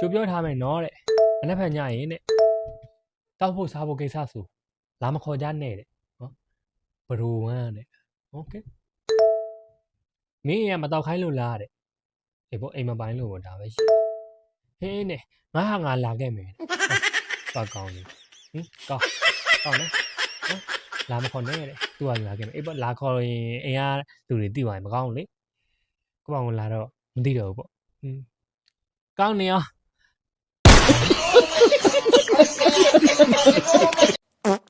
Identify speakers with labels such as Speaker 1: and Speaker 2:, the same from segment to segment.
Speaker 1: ကျိုးပြောထားမယ်နော်တဲ့မနေ့ဖက်ညရင်တဲ့တောက်ဖို့စားဖို့ကိစ္စဆိုလာမခေါ်ကြနဲ့တဲ့နော်ဘရိုဝမ်းတဲ့โอเคမင်းရမတောက်ခိုင်းလို့လားတဲ့အေးပေါ့အိမ်မပိုင်းလို့ဒါပဲရှိဟင်းနဲ့ငါဟာငါလာခဲ့မယ်သွားကောင်းနေကောင်းနော်လာမခေါ်နဲ့တဲ့သူကလာခဲ့မယ်အေးပေါ့လာခေါ်ရင်အိမ်ကလူတွေသိသွားရင်မကောင်းဘူးလေကိုပေါ့ကလာတော့မသိတော့ဘူးပေါ့ကောင်းနေအောင်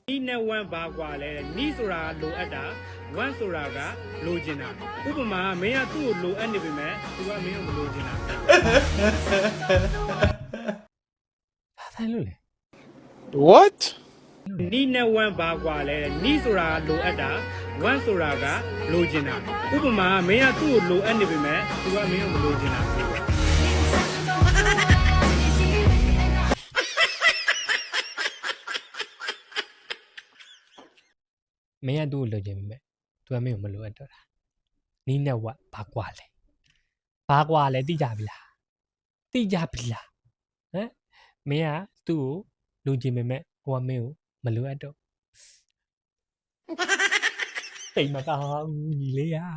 Speaker 2: နီးနဲ့ဝမ်းပါကွာလဲနီးဆိုတာလိုအပ်တာဝမ်းဆိုတာကလိုချင်တာဥပမာမင်းကသူ့ကိုလိုအပ်နေပြီမဲ့သူကမင်းကိုမလိုချင်တာ
Speaker 1: ဆိုင်လို့လေ
Speaker 3: What
Speaker 2: နီးနဲ့ဝမ်းပါကွာလဲနီးဆိုတာလိုအပ်တာဝမ်းဆိုတာကလိုချင်တာဥပမာမင်းကသူ့ကိုလိုအပ်နေပြီမဲ့သူကမင်းကိုမလိုချင်တာ
Speaker 1: မင်းကသူ့ကိုလိုချင်ပေမဲ့သူကမင်းကိုမလိုအပ်တော့တာနီးနဲ့ဝတ်ဘာကွာလဲသိကြပြီလားဟမ်မင်းကသူ့ကိုလိုချင်ပေမဲ့ဟိုကမင်းကိုမလိုအပ်တော့တိတ်မကောင်းညီလေးอ่ะ